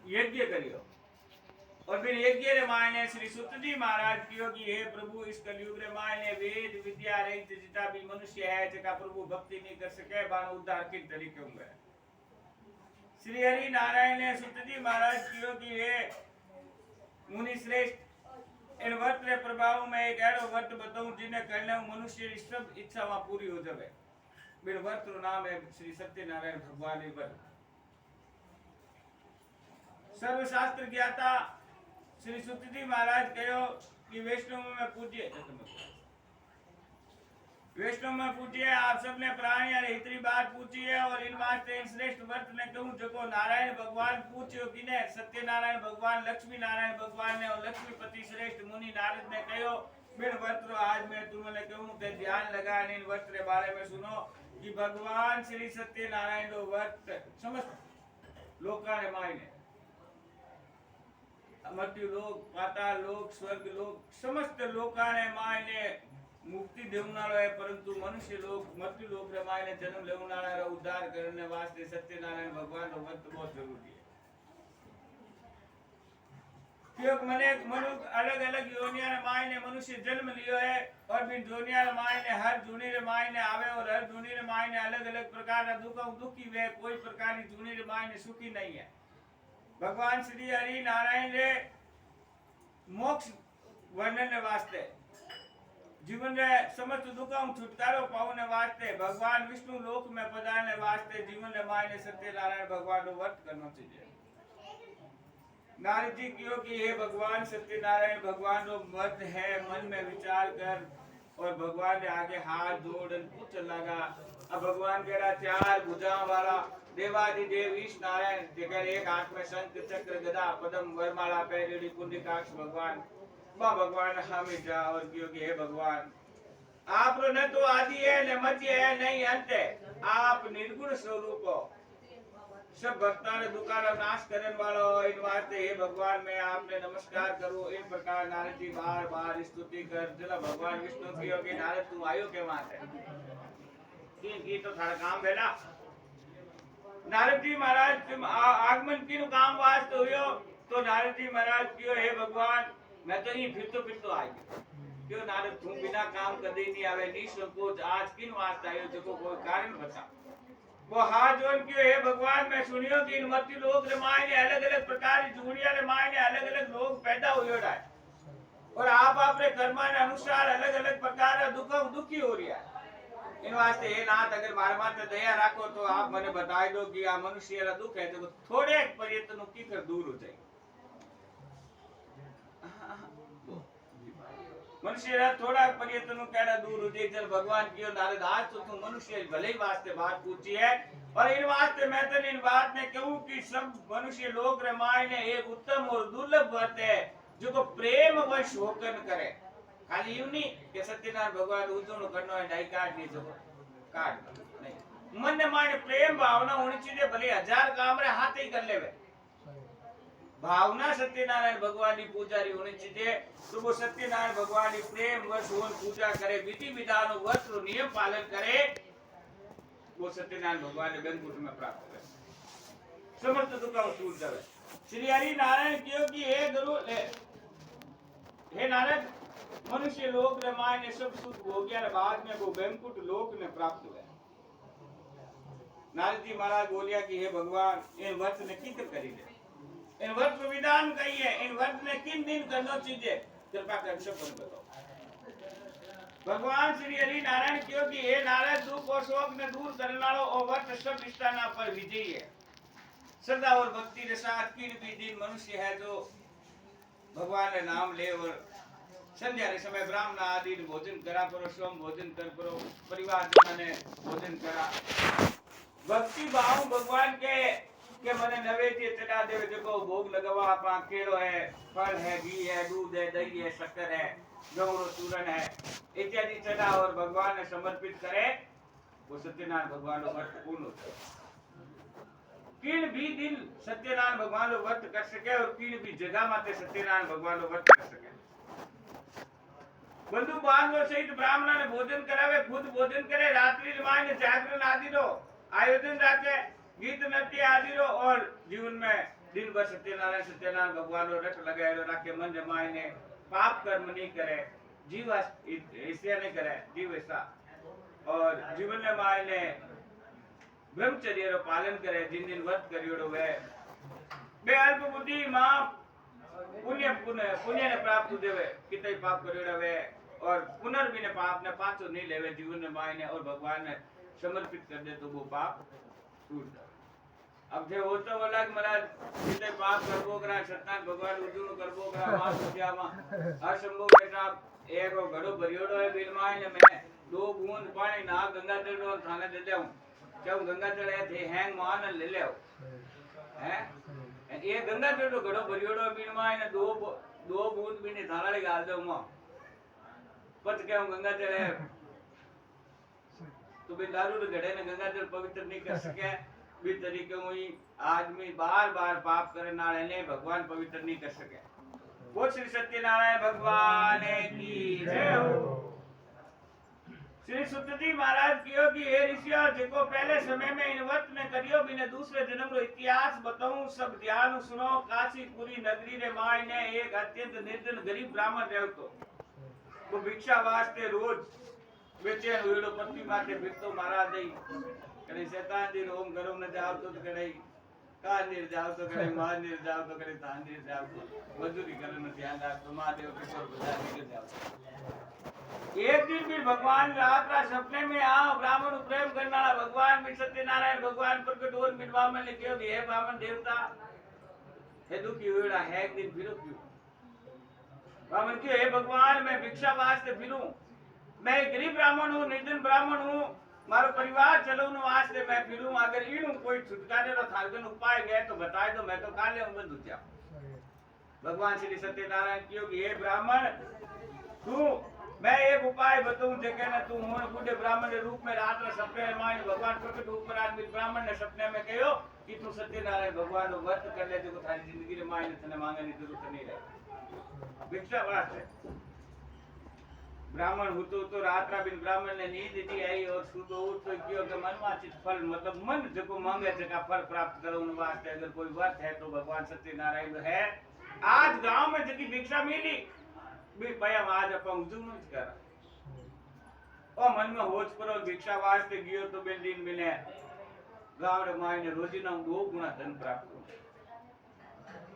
यज्ञ करियो। और फिर यज्ञ रे मायने श्री सुत जी महाराज कियो कि हे प्रभु इस कलयुग रे मायने वेद विद्या रहित जिता भी मनुष्य है जका प्रभु भक्ति नहीं कर सके बानो उद्धार किन तरीके होंगे। श्री हरि नारायण ने सुत जी महाराज कियो कि हे मुनि श्रेष्ठ इन वर्त रे प्रभाव में एक ऐरो वर्त बताऊं जिन्हें करने मनुष्य की सब इच्छा वहां पूरी हो जावे। बिन वर्त रो नाम है श्री सत्यनारायण भगवान ही वर्त। सर्वशास्त्र ज्ञाता श्री सुत जी महाराज कहो कि वैष्णव में पूज्य आप सबने प्राणी और हितरी बात पूछी है और इन वास्ते इन श्रेष्ठ वर्त ने कहूं जो नारायण भगवान पूछो किने सत्यनारायण भगवान लक्ष्मी नारायण भगवान ने और लक्ष्मीपति श्रेष्ठ मुनि नारद ने कहो बिन वर्त रो आज मैं तुम्हें कहूं ते ध्यान लगा इन वर्त के बारे में सुनो कि भगवान श्री सत्यनारायण रो वर्त समस्त लोका ने मायने मृत्यु लोक पाताल लोक स्वर्ग लोक समस्त लोका ने मायने मुक्ति देवनारो है परंतु मनुष्य लोक मृत्यु लोक रे मायने जन्म लेवनारा रो उद्धार करने वास्ते सत्यनारायण भगवान रो वर्त बहुत जरूरी है। क्योंकि मनुष्य अलग अलग योनिया रे मायने मनुष्य जन्म लियो है और बिन योनिया रे मायने हर जूनी रे मायने आवे और हर जूनी रे मायने अलग अलग प्रकार का दुखी वे कोई प्रकार की जूनी रे मायने सुखी नहीं है। भगवान श्री हरि नारायण रे मोक्ष वर्णन वास्ते जीवन रे समस्त दुखों छुटकारो पाने वास्ते भगवान विष्णु लोक में पधारने वास्ते जीवन रे मायने सत्यनारायण भगवान रो व्रत करना चाहिए। नारद जी क्यों कि हे भगवान सत्यनारायण भगवान रो व्रत है मन में विचार कर और भगवान ने आगे हाथ जोड़ पूछ लगा। अब भगवान कह रहा चार भुजा वाला देवादिदेव ईश नारायण जगह एक हाथ में शंख चक्र गदा पद्म वरमाला पहरेली पुण्यकाक्ष भगवान भगवान हमें जा और क्योंकि हे भगवान आप न तो आदि है न मध्य है नहीं अंत है आप निर्गुण स्वरूप हो सब भक्तों ने दुखा नाश करने वाला हो इन वास्ते हे भगवान मैं आपने नमस्कार करूं। इन प्रकार नारद जी बार बार स्तुति कर चला भगवान विष्णु की कि नारद तू आयो के माते की तो थारा काम बेटा। नारद जी महाराज तुम आगमन किन काम वास्ते हुयो तो नारद जी महाराज क्यों हे भगवान मैं तो ही फिर तो आई क्यों नारद तू बिना काम कदे नहीं आवे निसंकोच आज किन वास्ते आयो जो कोई कारण बता। वो हाथ जोड़ क्यों हे भगवान मैं सुनियो कि इन मृत्यु लोक रे मायने अलग अलग प्रकार की जूनिया रे मायने अलग अलग लोग पैदा हुयोड़ा है और आप अपने कर्मा के अनुसार अलग अलग प्रकार का दुखी हो रहा है। इन वास्ते हे नाथ अगर मारे माते दया राखो तो आप मने बताई दो कि आ मनुष्य रा दुख है तो थोड़े पर्यटन की कर दूर हो जाए। मनुष्य रा थोड़ा पर्यटन केड़ा दूर हो जाए जब भगवान कियो नारद आज तो तू मनुष्य भले ही वास्ते बात पूछी है और इन वास्ते मैं तो इन बात ने कहूं कि सब मनुष्य लोक रे मायने एक उत्तम और दुर्लभ व्रत है जो को प्रेम वश होकर करे खाली यूं नहीं कि सत्यनारायण भगवान उजनो करनो है डाई काट नहीं जो काट नहीं मन ने माने प्रेम भावना होनी चाहिए भले 1000 काम रे हाथ ही कर लेवे भावना सत्यनारायण भगवान की पूजारी होनी चाहिए तो वो सत्यनारायण भगवान की प्रेम वश होकर पूजा करे विधि विधान व्रत और नियम पालन करे वो सत्यनारायण भगवान ने बैंकुट में प्राप्त करे समस्त दुखों दूर जावे। श्री हरि नारायण क्यों कि हे गुरु हे नारद मनुष्य लोक रे मायने सब सुख भोग्या रे बाद में वो बैंकुट लोक में प्राप्त हुआ। नारद जी महाराज बोलिया कि हे भगवान इन व्रत ने कित करी दे इन व्रत विधान कही है इन व्रत ने किन दिन करना चाहिए कृपा कर सब बताओ। भगवान श्री हरि नारायण क्यों कि हे नारद दुख और शोक ने दूर करने वालों और व्रत सब निष्ठा पर विजयी है। श्रद्धा और भक्ति के साथ किन भी दिन मनुष्य है जो भगवान का नाम ले और संध्या के समय ब्राह्मण आदि भोजन करा करो सोम भोजन कर करो परिवार ने भोजन करा भक्ति भाव भगवान के मने नैवेद्य चढ़ा देवे जो भोग लगावा आपा केड़ो है फल है घी है दूध है दही है शक्कर है गौरो चूरण है इत्यादि चढ़ा और भगवान ने समर्पित करे वो सत्यनारायण भगवान को व्रत पूर्ण होता है। किन भी दिन सत्यनारायण भगवान को व्रत कर सके और किन भी जगह माते सत्यनारायण भगवान को व्रत कर सके। बंधु बांधव सहित ब्राह्मण ने भोजन करावे खुद भोजन करे रात्रि जागरण आदि रो आयोजन रखे गीत नृत्य आदि रो और जीवन में दिन भर सत्यनारायण भगवान रो रट लगाएलो राखे मन रे मायने पाप कर्म नहीं करे जीव ऐसा नहीं करे जीव ऐसा और जीवन ने मायने ब्रह्मचर्य रो पालन करे जिन दिन व्रत करियोड़ो वे बे अल्प बुद्धि मां पुण्य ने प्राप्त देवे कितई पाप करियोड़ो वे और पुनर्भी ने पाप ने पाछो नहीं लेवे जीवन ने मायने और भगवान ने समर्पित कर दे तो वो पाप छूट जाए। अब जे होतो अलग महाराज कितने पाप करबो करा सत्तान भगवान उजूनो करबो करा मां सुध्यामा असंभव के साथ एक घड़ो भरियोड़ो है बिल मायने में 2 बूंद पानी ना गंगा जल रो थाने दे देऊं क्यों गंगा जल है थे हैंग मान ले ले हैं ये गंगा जल रो घड़ो भरियोड़ो बिल मायने 2 बूंद भी ने थाला गाल दो मां पत क्यों गंगा जल है तो भी दारू रे घड़े ने गंगा जल पवित्र नहीं कर सके भी तरीके हुई आदमी बार-बार पाप करे नाले ने भगवान पवित्र नहीं कर सके। वो श्री सत्यनारायण भगवान की जय हो। श्री सुत जी महाराज कियो कि हे ऋषियों जिको पहले समय में इन व्रत ने करियो बिने दूसरे जन्म रो इतिहास बताऊं सब ध्यान सुनो। काशीपुरी नगरी रे माय ने एक अत्यंत निर्धन गरीब ब्राह्मण रहतो वो भिक्षा वास्ते रोज बेचैन हुएड़ो पत्नी माथे भिक्षो महाराज दई कने शैतान दी रोम गरम न जाओ तो कड़े का निर जाओ तो कड़े मार निर जाओ तो कड़े तान निर जाओ तो मजदूरी करने ध्यान राख तो महादेव के पर बजा निकल जाओ। एक दिन भी भगवान रात रात सपने में आओ ब्राह्मण प्रेम करने वाला भगवान भी सत्यनारायण भगवान प्रकट और मिटवा में लिखियो कि हे ब्राह्मण देवता हे दुखी हुएड़ा है एक दिन फिरो क्यों ब्राह्मण क्यों हे भगवान मैं भिक्षा वास्ते फिरूं मैं गरीब ब्राह्मण हूं निर्धन ब्राह्मण हूं मारो परिवार चलोनो वास्ते मैं फिरूं अगर इनु कोई छुटकारे रो थारगन उपाय गए तो बताए दो मैं तो काले उम्र दुचा भगवान श्री सत्यनारायण कियो कि हे ब्राह्मण तू मैं एक उपाय बताऊं जेके ने तू मोन बूढ़े ब्राह्मण के रूप में रात रे सपने में भगवान प्रकट ऊपर आदमी ब्राह्मण ने सपने में कहो कि तू सत्यनारायण भगवान रो व्रत कर ले जो थारी जिंदगी रे मायने तने मांगने की जरूरत नहीं रहे भिक्षा वास्ते ब्राह्मण हुतो तो रात बिन ब्राह्मण ने नींद दी आई और सुबह उठ तो कियो के मन वाचित फल मतलब मन जको मांगे जका फल प्राप्त करो उन वास्ते अगर कोई व्रत है तो भगवान सत्यनारायण है। आज गांव में जकी भिक्षा मिली भी पया आज अपन जुनो कर ओ मन में होच करो भिक्षा वास्ते गियो तो बिन दिन मिले गांव रे मायने रोजी ना 2 गुना धन प्राप्त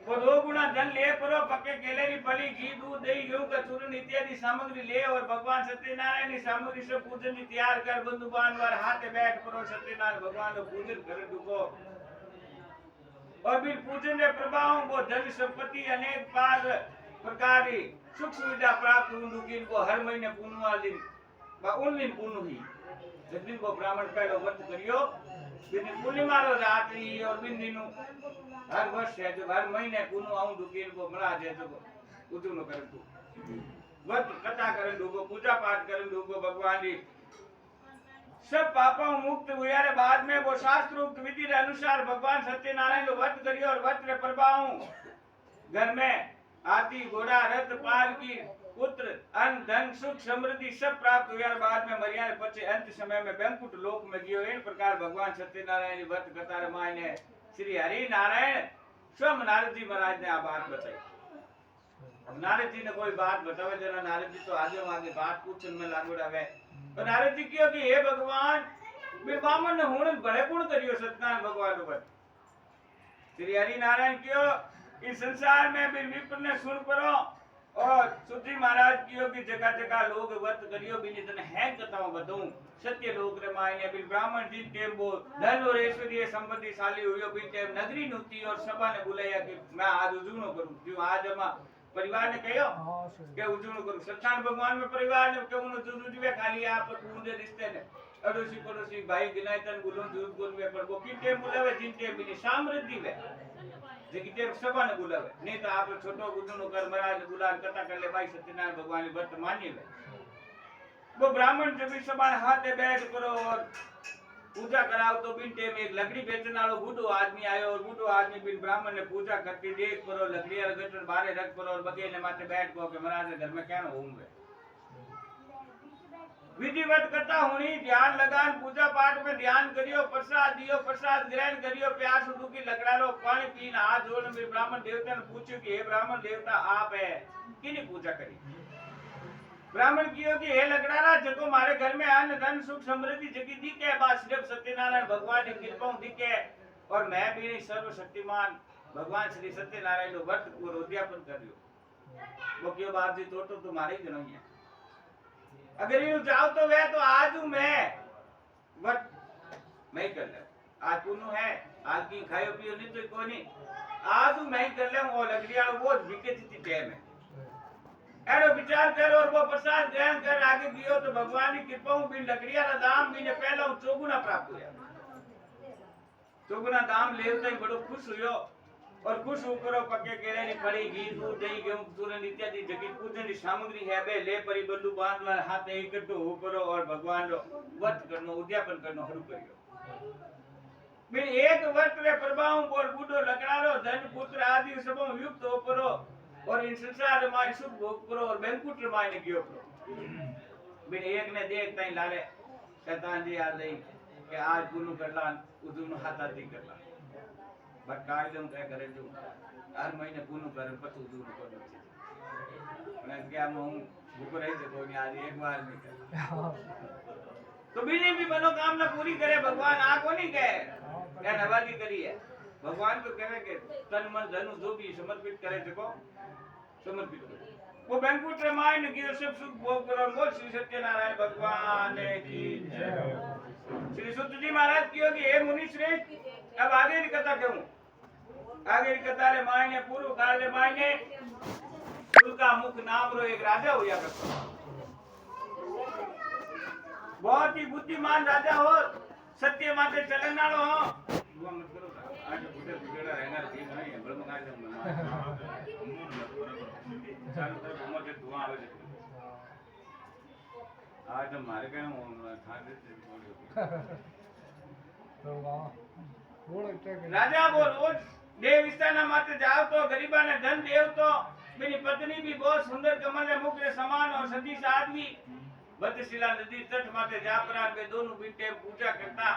वो 2 गुना धन ले परो पक्के केले री फली घी दूध दही गेहूं का चूर्ण इत्यादि सामग्री ले और भगवान सत्यनारायण की सामग्री से पूजन तैयार कर बंधु बांधवर हाथे बैठ परो सत्यनारायण भगवान को पूजन करे दुको और फिर पूजन के प्रभाव वो धन संपत्ति अनेक प्रकार की सुख सुविधा प्राप्त हुंदु को हर महीने पुण्य वाले दिन बा उन दिन पुण्य ही जिस दिन को ब्राह्मण पहले व्रत करियो दिन पूर्णिमा रो रात्रि और दिन दिनु हर वर्ष है जो हर महीने पुण्य आऊं दुकीन को मरा जे तो उतनो कर तू व्रत कथा करन दुको पूजा पाठ करन दुको भगवान की सब पापों मुक्त हुआ रे बाद में वो शास्त्रोक्त विधि के अनुसार भगवान सत्यनारायण को व्रत करियो और व्रत रे प्रभाव घर में हाथी घोड़ा रथ पाल की पुत्र अन्न धन सुख समृद्धि सब प्राप्त हुआ बाद में मरिया पचे अंत समय में बैंकुट लोक में गयो इन प्रकार भगवान सत्यनारायण की व्रत कथा रे मायने श्री हरि नारायण स्वयं नारद जी महाराज ने आ बात बताई। नारद जी ने कोई बात बतावे जना नारद जी तो आगे बात पूछन में लागोड़ा है तो नारद जी कियो कि हे भगवान मैं बामन ने हुण बड़े गुण करियो सत्यनारायण भगवान ऊपर श्री हरि नारायण कियो इस संसार में भी विप्र ने सुन परो और सुधी महाराज कियो कि जगह जगह लोग व्रत करियो बिनी तने है कथाओं बताऊं सत्य लोक रे मायने बिन ब्राह्मण जी टेम वो धन और ऐश्वर्य संपत्तिशाली हुयो बिन टेम नगरी नुती और सभा ने बुलाया कि मैं आज उजुनो करूं जो आज हम परिवार ने कहो के उजुनो करूं सत्यान भगवान में परिवार ने के उनो जुनु जीवे खाली आप कूंदे रिश्ते ने अड़ोसी पड़ोसी भाई गिनायतन गुलों जुर गुन में पर वो किन टेम बुलावे जिन टेम बिनी समृद्धि वे जेकी टेम सभा ने बुलावे नहीं तो आप छोटो उजुनो कर महाराज बुला कथा कर ले भाई सत्यनारायण भगवान की व्रत मानी वे वो ब्राह्मण जब भी सभा हाथे बैठ करो और पूजा कराओ तो बिन टेम एक लकड़ी बेचने वाला बूढ़ो आदमी आयो और बूढ़ो आदमी बिन ब्राह्मण ने पूजा करती देख करो लकड़ी और गटर बाहर रख करो और बगेने माथे बैठ को के महाराज घर में क्या होंगे विधिवत करता हुनी ध्यान लगान पूजा पाठ में ध्यान करियो, प्रसाद दियो, प्रसाद ग्रहण करियो, प्यास दुखी लकड़ालो पानी पीन हाथ जोड़ में ब्राह्मण देवता ने पूछ्यो कि हे ब्राह्मण देवता आप है किनी पूजा करी। ब्राह्मण कियो कि हे लकड़ारा जको मारे घर में अन्न धन सुख समृद्धि जगी दिखे बस सिर्फ सत्यनारायण भगवान की कृपा दिखे और मैं भी सर्वशक्तिमान भगवान श्री सत्यनारायण नो व्रत को उद्यापन करियो। वो क्यों बाप जी तो तुम्हारे ही जनम है, अगर यूं जाओ तो वे तो आज हूं मैं व्रत मैं कर ले, आज पुनु है आज की खायो पियो नहीं तो कोनी आज हूं मैं कर ले वो लकड़िया वो बिके थी टाइम है एरो विचार कर और वो प्रसाद ग्रहण कर आगे दियो तो भगवान की कृपा हूं बिन लकड़िया रा दाम बिन पहला चौगुना प्राप्त हुआ। चौगुना दाम लेते ही बड़ो खुश हुयो और खुश होकर पक्के केले नी पड़ी घी दूध दही गेहूं चूरन इत्यादि जगी पूजन की सामग्री है बे ले परी बल्लू बांधवा हाथ इकट्ठो हो करो और भगवान रो व्रत करनो उद्यापन करनो शुरू करियो। बिन एक व्रत रे प्रभाव और बूढ़ो लकड़ारो धन पुत्र आदि सबो युक्त हो करो और इन संसार में सुख भोग करो और बैंकुट रमाय ने कियो करो। बिन एक ने देख तई लाले शैतान जी आ गई कि आज गुनु करला उदुनु हाथाती करला बट काय जम काय करे जो हर महीने गुनु करे पछु उदुनु कर मैं क्या मैं भूख रही से कोई आज एक बार नहीं कर तो बिनी भी मनोकामना पूरी करे भगवान आ को नहीं कहे क्या नवाजी करी है भगवान को कहे कि तन मन धन जो भी समर्पित करे देखो समर्पित करो वो बैंकुट रामायण की सब सुख भोग करो बोल श्री सत्यनारायण भगवान की जय। श्री सुत जी महाराज की होगी हे मुनि श्रेष्ठ अब आगे की कथा कहूं आगे की कथा रे मायने पूर्व काल रे मायने दुर्गा मुख नाम रो एक राजा होया करता बहुत ही बुद्धिमान राजा हो सत्य माते चलन वालो हो वो मत करो आज बुढ़े बुढ़ेड़ा रहना ठीक नहीं है बड़ मंगा दे चालू कर घुमा के धुआं आवे आज हमारे कहे खाने से तो बोल राजा वो रोज देव स्थान माते जाओ तो गरीबा ने धन देव तो मेरी पत्नी भी बहुत सुंदर कमल है मुख के समान और सतीश आदमी बदशिला नदी तट माते जापरान में दोनों बीते पूजा करता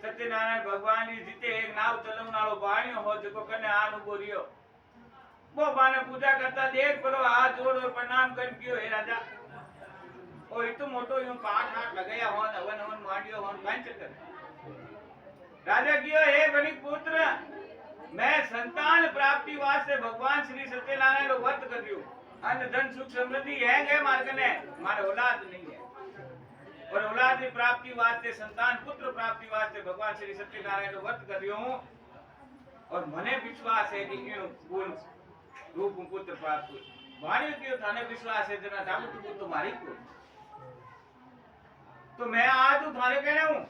सत्यनारायण भगवान जी जीते एक नाव चलवनारो बाणियो हो जको कने आन उभो रियो वो बाने पूजा करता देख परो हाथ जोड़ और प्रणाम कर कियो हे राजा ओ इतो मोटो यूं पाठ हाथ लगाया हो हवन हवन मांडियो हो काई चक्कर राजा कियो हे बनिक पुत्र मैं संतान प्राप्ति वास्ते भगवान श्री सत्यनारायण रो व्रत करियो अन्न धन सुख समृद्धि है गे मार कने मारे औलाद नहीं है और औलाद की प्राप्ति वास्ते संतान पुत्र प्राप्ति वास्ते भगवान श्री सत्यनारायण रो व्रत करियो हूं और मने विश्वास है कि इन गुण रूप पुत्र प्राप्त हो वाणी के थाने विश्वास है जना दामू तू तुम्हारी को तो मैं आज थाने कहने हूं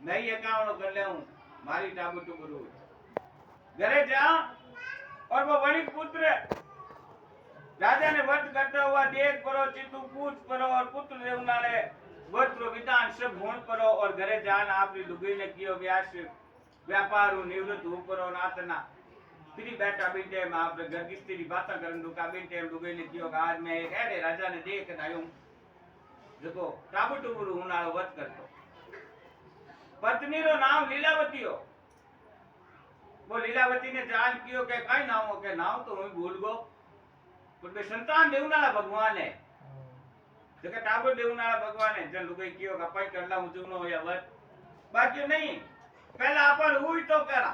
मैं ये काम कर ले हूं मारी टाबू टू गुरु घरे जा और वो वणिक पुत्र राजा ने व्रत करता हुआ देख परो चितु पूछ परो और पुत्र देवनाले व्रत विधान सब होन परो और घरे जान आपरी लुगई ने कियो व्यास व्यापार निवृत्त हो परो नातना फिर बैठा भी टाइम आप घर की स्त्री बातें करन दो का भी टाइम लुगई ने कियो आज मैं एक ऐरे राजा ने देख आयो देखो टाबुटू गुरु हुना व्रत करतो पत्नी रो नाम लीलावती हो वो लीलावती ने जान कियो के काई नाम हो के नाम तो मैं भूल गो पर संतान देवनाला भगवान है जगह टाबर देवनाला भगवान है जन लुगई कियो का पाई करला उजुनो या व्रत बाकी नहीं पहला अपन हुई तो करा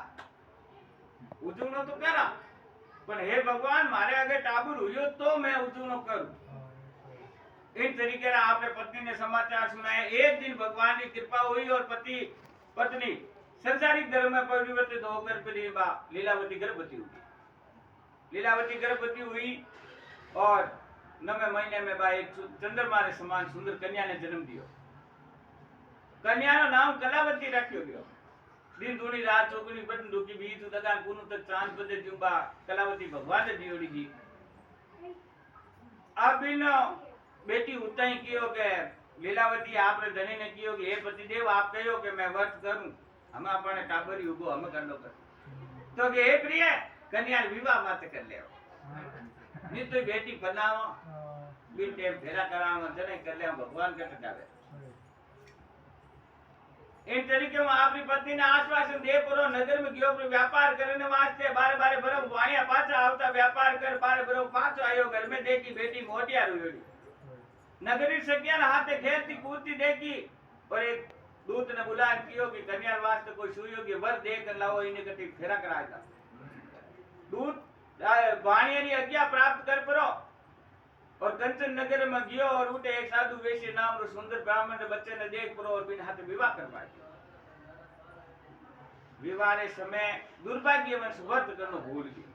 उजुनो तो करा पर हे भगवान मारे आगे टाबर हुयो तो मैं उजुनो करूं इन तरीके से आपने पत्नी ने समाचार सुनाए एक दिन भगवान की कृपा हुई और पति पत्नी संसारिक धर्म में परिवर्तित होकर फिर लीलावती गर्भवती हुई लीलावती गर्भवती हुई और 9वें महीने में बा एक चंद्रमा ने समान सुंदर कन्या ने जन्म दियो कन्या नो नाम कलावती रखियो गयो दिन दूनी रात चौगुनी बटन डूकी बीच दगान पुनु तक चांद बजे जुबा कलावती भगवान ने दियोड़ी की अब इन बेटी उताई कियो के लीलावती आपने धनी ने कियो कि हे पतिदेव आप कहो कि मैं व्रत करूं हम अपने टाबरी उगो हम कर लो कर तो के हे प्रिय कन्या विवाह मत कर ले नहीं तो बेटी बनाओ बिन टेम फेरा करावा जने कर ले भगवान कट जावे इन तरीके में आपनी पत्नी ने आश्वासन दे परो नगर में गयो पर व्यापार करने वास्ते बारे बारे बरम वाणिया पाछा आवता व्यापार कर बारे बरम पाछो आयो घर में देखी बेटी मोटिया रोयोड़ी नगरी सकिया ने हाथे खेलती कूदती देखी और एक दूत ने बुलाया कियो कि कन्या वास्ते कोई सुयोग्य वर देकर लाओ इन्हें कटी फेरा कराएगा दूत वाणिया की आज्ञा प्राप्त कर परो और कंचन नगर में गयो और उठे एक साधु वेश्य नाम रो सुंदर ब्राह्मण ने बच्चे ने देख परो और बिन हाथ विवाह करवाया विवाह के समय दुर्भाग्यवश व्रत करनो भूल गयो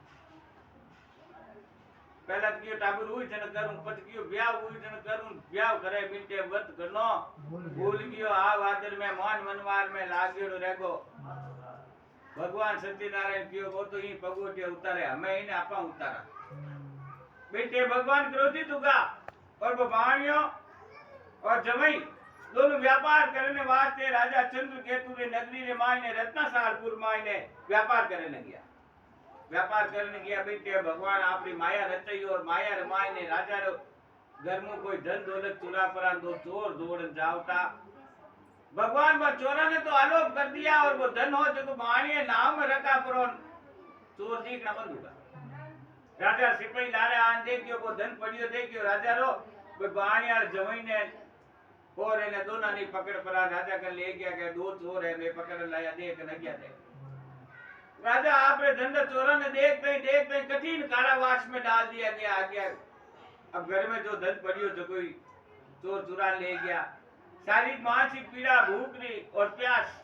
पहला कियो टाबर हुई जन करूं पत कियो ब्याह हुई जन करूं ब्याह करे मिनटे व्रत करनो भूल गयो आ वादर में मान मनवार में लाग्यो रहेगो भगवान सत्यनारायण कियो वो तो ही पगोटे उतारे हमें इन्हें आपा उतारा बेटे भगवान क्रोधित होगा और वो वाणियों और जमई दोनों व्यापार करने वास्ते राजा चंद्रकेतु ने नगरी ने मायने रत्नासारपुर मायने व्यापार करने गया व्यापार करने गया बेटे भगवान आपकी माया रचाई और माया रे मायने राजा रो घर में कोई धन दौलत चुरा परा दो चोर दौड़ जावता भगवान वो चोरा ने तो आलोप कर दिया और वो धन हो जो मानिए नाम में रखा परो चोर देखना बंद होगा राजा सिपाही लारे आन देखियो को धन पड़ियो देखियो राजा रो कोई बाणिया जवाई ने और ने दोना ने पकड़ परा राजा का ले गया के दो चोर है मैं पकड़ लाया देख न गया दे राजा आपने धंधा चोरा ने देखते कठिन कारावास में डाल दिया गया आ गया अब घर में जो धन पड़ियो जो कोई चोर चुरा ले गया शारीरिक मानसिक पीड़ा भूख री और प्यास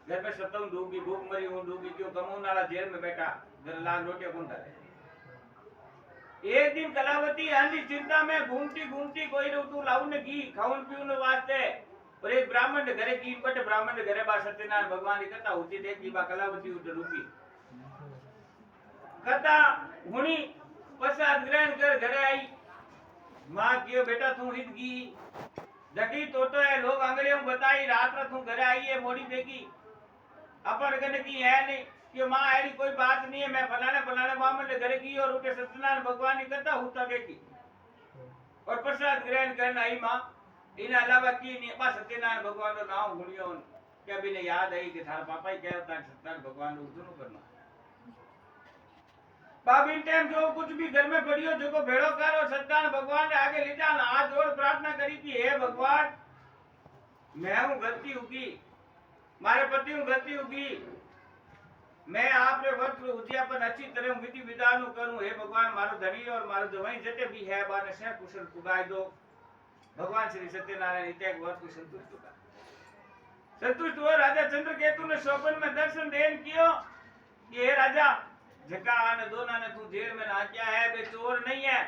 घर में सताऊं डूबी भूख मरी हूं डूबी क्यों कमाऊं वाला जेल में बैठा घर लाल रोटियां कौन डाले एक दिन कलावती आंधी चिंता में घूमती घूमती कोई रोटू लाऊं ने घी खाऊं पीऊं वास्ते और एक ब्राह्मण ने घरे की बटे ब्राह्मण ने घरे बा सत्यनारायण भगवान की कथा होती देखी बा कलावती उठ रुकी कथा हुनी प्रसाद ग्रहण कर घरे आई मां कियो बेटा तू हित की जगी तो है लोग अंगड़ियों बताई रात रात तू घरे आई है मोड़ी देखी अपन कने की है नहीं कि मां ऐसी कोई बात नहीं है मैं फलाने ब्राह्मण ने घरे की और उनके सत्यनारायण भगवान की कथा होता देखी और प्रसाद ग्रहण करना आई मां इन अलावा की नहीं बस सत्यनारायण भगवान का नाम भूलियो क्या भी ने याद आई कि थारा पापा ही कहता है सत्यनारायण भगवान को सुनो करना बाबिन टाइम जो कुछ भी घर में पड़ियो जो को भेड़ो कर और सत्यनारायण भगवान ने आगे ले जाना हाथ जोड़ प्रार्थना करी कि हे भगवान मैं हूं गलती होगी मारे पति हूं गलती होगी मैं आपने वर्त उद्यापन अच्छी तरह विधि विधान करूं हे भगवान मारो धनी और मारो जवाई जते भी है बाने से कुशल पुगाई दो भगवान श्री सत्यनारायण इत्याग वर्त को संतुष्ट हुआ राजा चंद्रकेतु ने स्वप्न में दर्शन देन कियो कि हे राजा झका आने दोना ने तू जेल में ना क्या है बे चोर नहीं है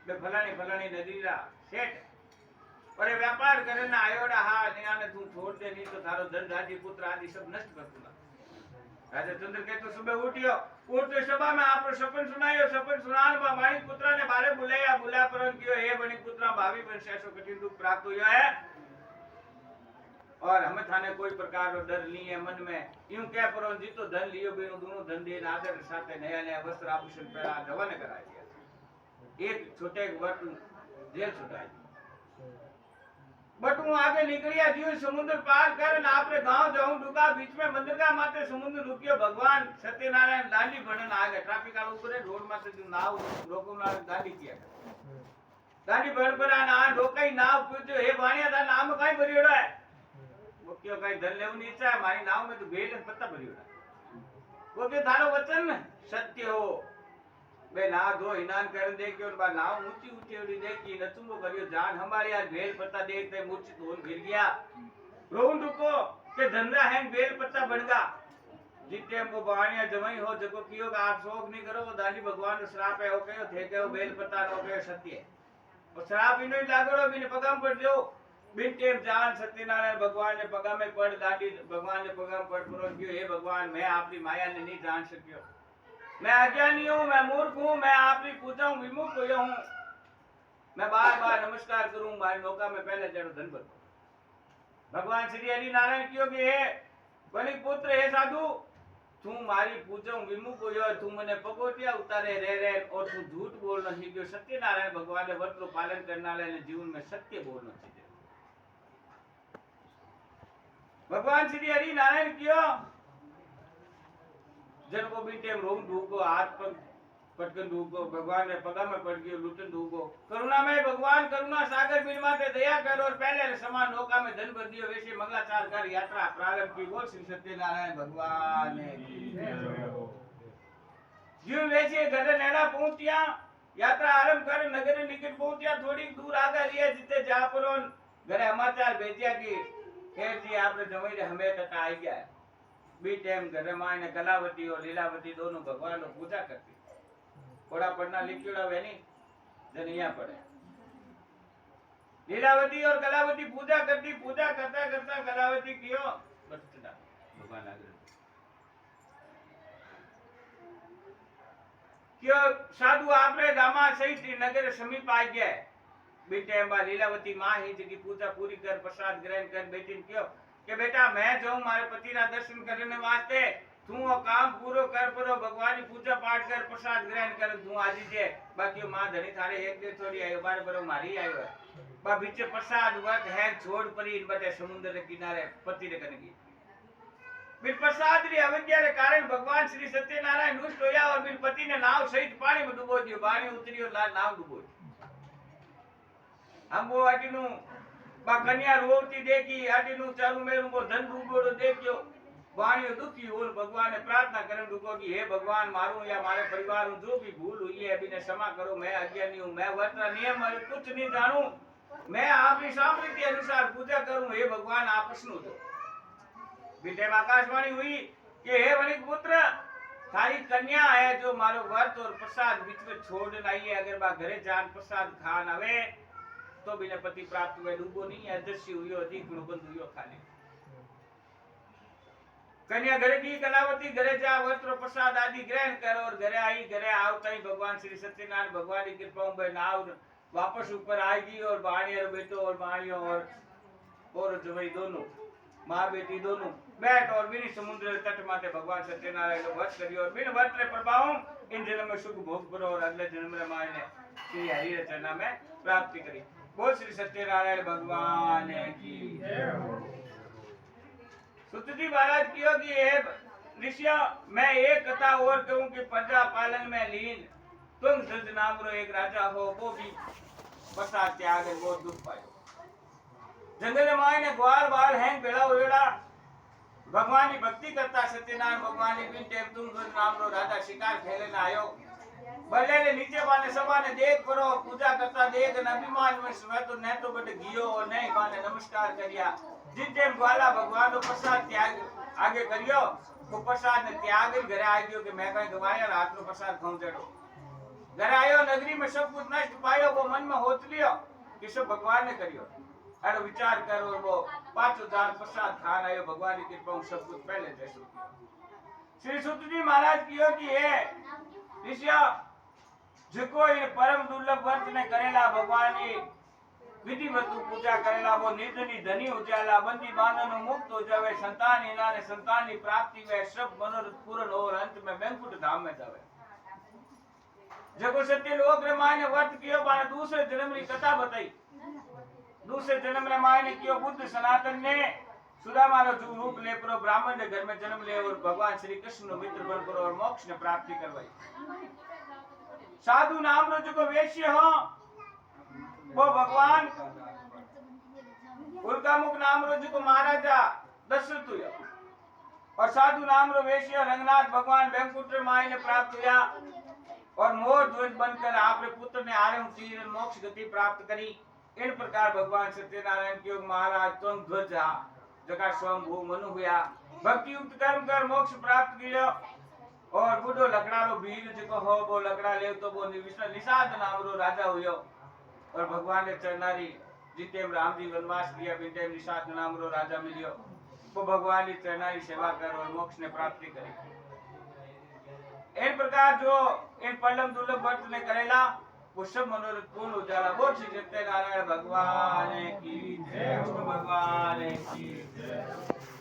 बे फलानी नगरीरा सेठ और व्यापार करने आयोड़ा हा ने तू छोड़ दे नहीं तो थारो धन राजी पुत्र आदि सब नष्ट कर दूंगा राजा चंद्रकेतु सुबह उठियो उठते सभा में आपरो सपन सुनायो सपन सुनान बा माणिक पुत्र ने बारे बुलाया परन कियो हे बणिक पुत्र भावी वंश ऐसो कठिन दुख प्राप्त हुआ है और हमें थाने कोई प्रकार रो डर नहीं है मन में यूं कह परन जी तो धन लियो बेनो दोनों धन दे आदर साथे नया नया वस्त्र आभूषण पहरा रवाना कराया गया एक छोटे वर्त जेल छुटाई बट हूँ आगे निकलिया जीव समुद्र पार कर न आपने गांव जाऊं डूबा बीच में मंदिर का माते समुद्र रुकियो भगवान सत्यनारायण दांडी बनन आगे ट्रैफिक वाला ऊपर रोड माते जो नाव रोको ना दांडी किया दांडी बन पर ना रोकई नाव पूछो हे वाणिया दा नाम काई भरियोड़ा है वो क्यों काई धन लेवनी इच्छा है मारी नाव में तो बेल पत्ता भरियोड़ा वो के थारो वचन सत्य हो बे ना दो हिनान कर दे के और बा नाव ऊंची ऊंची उड़ी देखी नचुंबो करियो जान हमारे यार बेल पत्ता देखते मूर्छित होन गिर गया रोन रुको के धंधा है बेल पत्ता बनगा जिते हमको बाणिया जमाई हो जको कियो का आप शोक नहीं करो वो दानी भगवान ने श्राप है ओ कयो थे कयो बेल पत्ता नो कयो सत्य और श्राप इनो ही लागड़ो बिन पगम पड़ जो बिन टेम जान सत्यनारायण भगवान ने पगा में पड़ दादी भगवान ने पगम पड़ पुरो कियो हे भगवान मैं आपकी माया ने नहीं जान सकियो मैं अज्ञानी हूँ मैं मूर्ख हूँ मैं आपकी पूछा हूँ विमुख हुआ हूँ मैं बार बार नमस्कार करूँ मारी नौका में पहले जड़ धन भर भगवान श्री हरि नारायण कियो कि हे बनिक पुत्र हे साधु तू मारी पूजो विमुख होयो, तू मने पगोटिया उतारे रे और तू झूठ बोलनो सीख्यो। सत्यनारायण भगवान ने व्रत रो पालन करनाले ने जीवन में सत्य बोलनो सीख्यो। भगवान श्री हरि नारायण कियो जन को भी टेम रोम ढूको हाथ पर पटकन ढूको, भगवान ने पगा में पड़ गयो लुटन ढूको। करुणा में भगवान करुणा सागर बिनमा ते दया कर और पहले समान नौका में धन भर दियो। वैसे मंगलाचार कर यात्रा प्रारंभ की। बोल श्री सत्यनारायण भगवान की जीव वैसे घर नेड़ा पहुंचिया, यात्रा आरंभ कर नगर निकट पहुंचिया। थोड़ी दूर आगे रिया जिते जा परो घरे समाचार भेजिया कि खेर जी आपने जमाई हमें तक आई गया है। बी टाइम घरे मां ने कलावती और लीलावती दोनों भगवान को पूजा करती। थोड़ा पढ़ना लिखियोड़ा वे नहीं जनिया पढ़े। लीलावती और कलावती पूजा करती। पूजा करता करता कलावती कियो बचड़ा भगवान आगे क्यों साधु आपने दामा सहित नगर समीप आ गया। बेटे अम्बा लीलावती मां ही जगी पूजा पूरी कर प्रसाद ग्रहण कर बेटी क्यों कि बेटा मैं जाऊं मारे पति ना दर्शन करने वास्ते, तू वो काम पूरो कर परो भगवान की पूजा पाठ कर प्रसाद ग्रहण कर तू आज जे। बाकी मां धनी थारे एक दे थोड़ी आयो बार बरो मारी आयो है। बा बीच प्रसाद व्रत है छोड़ परी इन बटे समुद्र के किनारे पति रे कने की बिन प्रसाद री अवज्ञा रे कारण भगवान श्री सत्यनारायण रुष्ट होया और बिन पति ने नाव सहित पानी में डुबो दियो। बाणी उतरी और नाव डुबो। हम वो आटीनु बा कन्या रोती देखी आटीनु चालू मेरू को धन डूबोड़ो देखियो। वाणी दुखी और भगवान ने प्रार्थना करन डुको कि हे भगवान मारू या मारे परिवार जो भी भूल हुई है अभी ने क्षमा करो। मैं अज्ञानी हूं, मैं व्रत नियम कुछ नहीं जानू, मैं आपकी सामर्थ्य के अनुसार पूजा करूं। हे भगवान आप प्रश्न दो। बीते आकाशवाणी हुई कि हे वणिक पुत्र थारी कन्या है जो मारो व्रत और प्रसाद बीच में छोड़ आई है। अगर बा घरे जान प्रसाद खान आवे तो बिना पति प्राप्त हुए डूबो नहीं है। दृश्य हुई अधिक बंद हुई खाली। कन्या घरे की कलावती घरे जा व्रत और प्रसाद आदि ग्रहण कर और घरे आई। घरे आवता ही भगवान श्री सत्यनारायण भगवान की कृपा में नाव वापस ऊपर आएगी और बाणी और बेटो और बाणियों और जवाई दोनों माँ बेटी दोनों बैठ और बिनी समुद्र तट माते भगवान सत्यनारायण व्रत करियो और बिन व्रत रे प्रभाव इन जन्म में सुख भोग करो और अगले जन्म में मां ने श्री हरि रचना में प्राप्ति करी। बोल श्री सत्यनारायण भगवान की जय। सुत जी महाराज कियो कि हे ऋषियों मैं एक कथा और कहूं कि प्रजा पालन में लीन तुम धृत नाम रो एक राजा हो, वो भी बसा त्याग वो दुख पायो। जंगल माय ने ग्वाल बाल हैं बेड़ा उड़ा भगवान की भक्ति करता सत्यनारायण भगवान ने बिन टेम तुम धृत नाम रो राजा शिकार खेलने आयो। भले ने नीचे वाले सभा ने देख करो पूजा करता देख न अभिमान में स्वयं तो न तो बट गियो और नहीं माने नमस्कार करिया। जिन टेम ग्वाला भगवान को प्रसाद त्याग आगे करियो वो प्रसाद ने त्याग घरे आ गयो कि मैं कहीं गवाया रात को प्रसाद खाऊं चढ़ो। घर आयो नगरी में सब कुछ नष्ट पायो वो मन में होत लियो कि सब भगवान ने करियो। अरे विचार करो वो 5000 प्रसाद खान आयो भगवान की कृपा सब कुछ पहले जैसे श्री सुत जी महाराज कियो कि हे ऋषिया जिको इन परम दुर्लभ व्रत ने करेला भगवान की विधिवत पूजा करेला वो निर्धनी धनी हो जाला बंदी बांधन मुक्त हो जावे संतान इना ने संतान की प्राप्ति वे सब मनोरथ पूर्ण और अंत में बैंकुट धाम में जावे। जगो सत्य लोक रे मां ने व्रत कियो बाने दूसरे जन्म री कथा बताई। दूसरे जन्म रे मां ने कियो बुद्ध सनातन ने सुदामा रो रूप ले परो ब्राह्मण के घर में जन्म ले और भगवान श्री कृष्ण नो मित्र बन परो और मोक्ष ने प्राप्ति करवाई। साधु नाम रो जो वेश्य हो वो भगवान उल्कामुख नाम रो जो महाराजा दशरथ हुआ और साधु नाम रो वेश्य रंगनाथ भगवान बैंकुट माई ने प्राप्त हुआ और मोर ध्वज बनकर आपरे पुत्र ने आरम तीर मोक्ष गति प्राप्त करी। इन प्रकार भगवान सत्यनारायण के महाराज तुम ध्वज जगह स्वयं भू मनु हुआ भक्ति युक्त कर्म कर मोक्ष प्राप्त किया और बूढ़ो लकड़ारो भील जो हो वो लकड़ा ले तो वो निषाद नाम रो राजा हुयो और भगवान ने चरनारी जिते राम जी वनवास किया बिटे निषाद नाम रो राजा मिलियो वो भगवान की चरनारी सेवा कर और मोक्ष ने प्राप्ति करी। इन प्रकार जो इन परम दुर्लभ व्रत ने करेला वो सब मनोरथ पूर्ण हो जाला। वो श्री सत्यनारायण भगवान की जय। भगवान की जय।